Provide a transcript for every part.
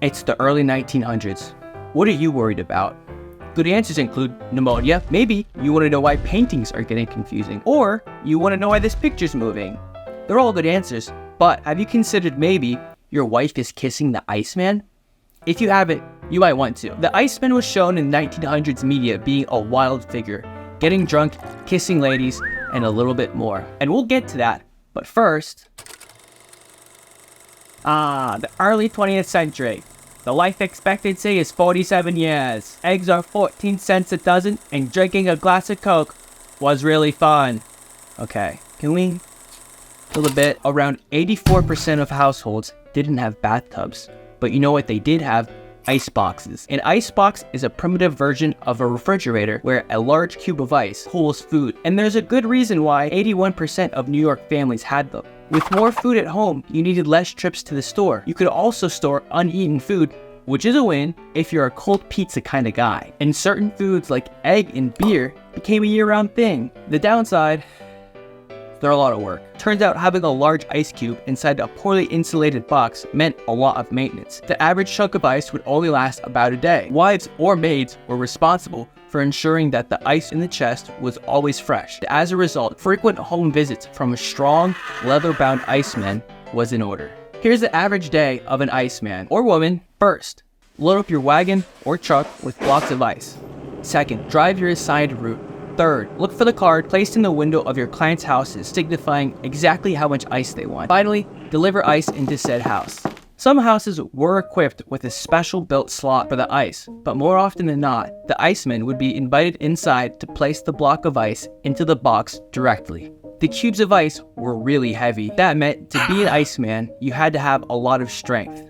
It's the early 1900s. What are you worried about? Good answers include pneumonia. Maybe you want to know why paintings are getting confusing. Or you want to know why this picture's moving. They're all good answers, but have you considered maybe your wife is kissing the Iceman? If you haven't, you might want to. The Iceman was shown in 1900s media being a wild figure, getting drunk, kissing ladies, and a little bit more. And we'll get to that, but first... the early 20th century. The life expectancy is 47 years. Eggs are 14 cents a dozen, and drinking a glass of Coke was really fun. Okay, can we... a little bit. Around 84% of households didn't have bathtubs. But you know what they did have? Ice boxes. An ice box is a primitive version of a refrigerator where a large cube of ice cools food. And there's a good reason why 81% of New York families had them. With more food at home, you needed less trips to the store. You could also store uneaten food, which is a win if you're a cold pizza kind of guy. And certain foods like egg and beer became a year-round thing. The downside, they're a lot of work. Turns out having a large ice cube inside a poorly insulated box meant a lot of maintenance. The average chunk of ice would only last about a day. Wives or maids were responsible for ensuring that the ice in the chest was always fresh. As a result, frequent home visits from a strong, leather-bound Iceman was in order. Here's the average day of an Iceman or woman. First, load up your wagon or truck with blocks of ice. Second, drive your assigned route. Third, look for the card placed in the window of your client's houses signifying exactly how much ice they want. Finally, deliver ice into said house. Some houses were equipped with a special built slot for the ice, but more often than not, the Iceman would be invited inside to place the block of ice into the box directly. The cubes of ice were really heavy. That meant to be an Iceman, you had to have a lot of strength.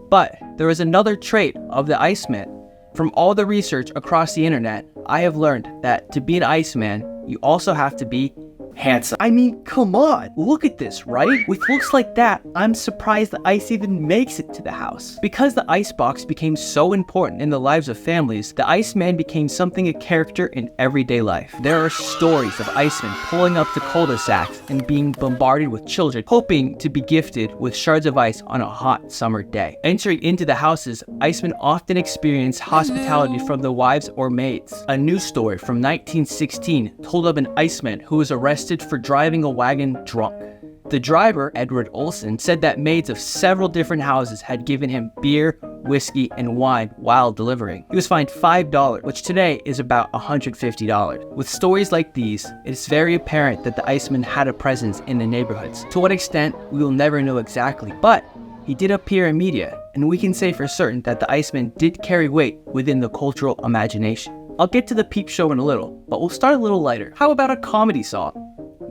But there was another trait of the Iceman. From all the research across the internet, I have learned that to be an Iceman, you also have to be handsome. I mean, come on, look at this, right? With looks like that, I'm surprised the ice even makes it to the house. Because the icebox became so important in the lives of families, the Iceman became something a character in everyday life. There are stories of Icemen pulling up to cul-de-sacs and being bombarded with children, hoping to be gifted with shards of ice on a hot summer day. Entering into the houses, Icemen often experienced hospitality from the wives or maids. A news story from 1916 told of an Iceman who was arrested for driving a wagon drunk. The driver, Edward Olson, said that maids of several different houses had given him beer, whiskey, and wine while delivering. He was fined $5, which today is about $150. With stories like these, it is very apparent that the Iceman had a presence in the neighborhoods. To what extent, we will never know exactly, but he did appear in media, and we can say for certain that the Iceman did carry weight within the cultural imagination. I'll get to the peep show in a little, but we'll start a little lighter. How about a comedy song?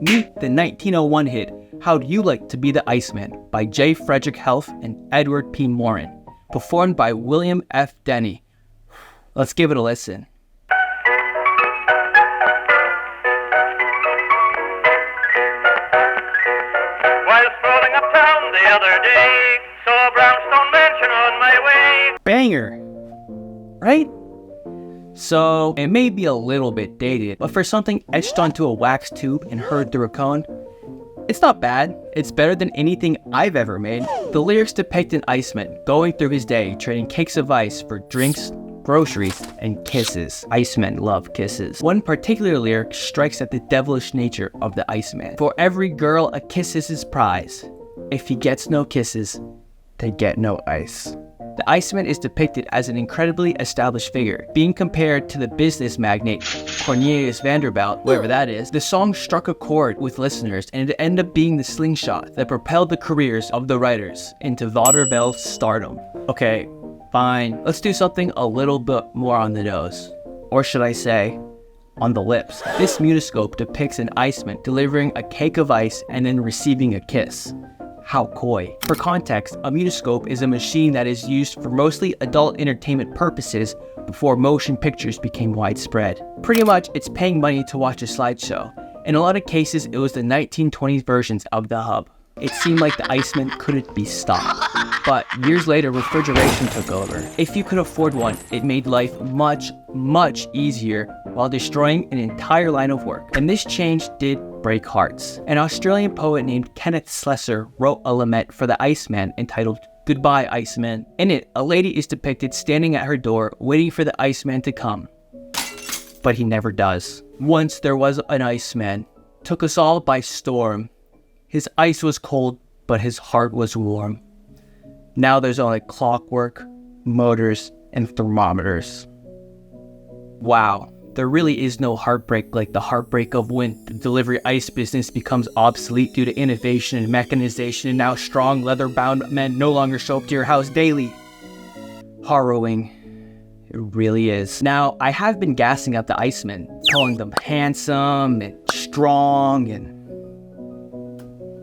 Meet the 1901 hit, How'd You Like to Be the Iceman by J. Frederick Helf and Edward P. Morin, performed by William F. Denny. Let's give it a listen. While strolling uptown the other day, saw a brownstone mansion on my way. Banger, right? So, it may be a little bit dated, but for something etched onto a wax tube and heard through a cone, it's not bad. It's better than anything I've ever made. The lyrics depict an Iceman going through his day trading cakes of ice for drinks, groceries, and kisses. Icemen love kisses. One particular lyric strikes at the devilish nature of the Iceman. For every girl, a kiss is his prize. If he gets no kisses, they get no ice. The Iceman is depicted as an incredibly established figure, being compared to the business magnate Cornelius Vanderbilt, whoever that is. The song struck a chord with listeners, and it ended up being the slingshot that propelled the careers of the writers into vaudeville stardom. Okay, fine, let's do something a little bit more on the nose. Or should I say, on the lips. This muniscope depicts an Iceman delivering a cake of ice and then receiving a kiss. How coy. For context, a muniscope is a machine that is used for mostly adult entertainment purposes before motion pictures became widespread. Pretty much, it's paying money to watch a slideshow. In a lot of cases, it was the 1920s versions of the hub. It seemed like the Iceman couldn't be stopped. But years later, refrigeration took over. If you could afford one, it made life much, much easier while destroying an entire line of work. And this change did break hearts. An Australian poet named Kenneth Slessor wrote a lament for the Iceman entitled Goodbye, Iceman. In it, a lady is depicted standing at her door, waiting for the Iceman to come. But he never does. Once there was an Iceman, took us all by storm. His ice was cold, but his heart was warm. Now there's only clockwork, motors, and thermometers. Wow, there really is no heartbreak like the heartbreak of when the delivery ice business becomes obsolete due to innovation and mechanization, and now strong leather-bound men no longer show up to your house daily. Harrowing. It really is. Now, I have been gassing up the Icemen, calling them handsome and strong and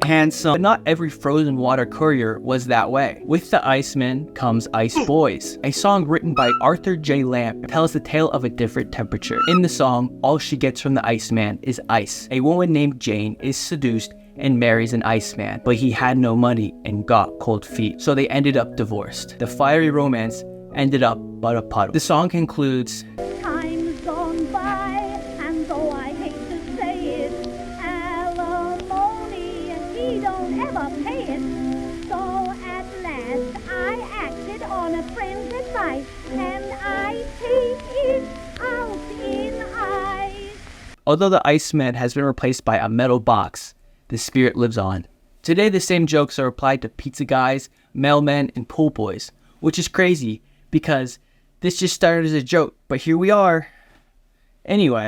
handsome. But not every frozen water courier was that way. With the Icemen comes Ice Boys. A song written by Arthur J. Lamb tells the tale of a different temperature. In the song, all she gets from the Iceman is ice. A woman named Jane is seduced and marries an Iceman, but he had no money and got cold feet, so they ended up divorced. The fiery romance ended up but a puddle. The song concludes, Time's gone by, and though I hate to say it, alimony, he don't ever pay it. So at last I acted on a friend's advice, and I take it out in ice. Although the Iceman has been replaced by a metal box, the spirit lives on. Today the same jokes are applied to pizza guys, mailmen, and pool boys, which is crazy because this just started as a joke, but here we are. Anyway.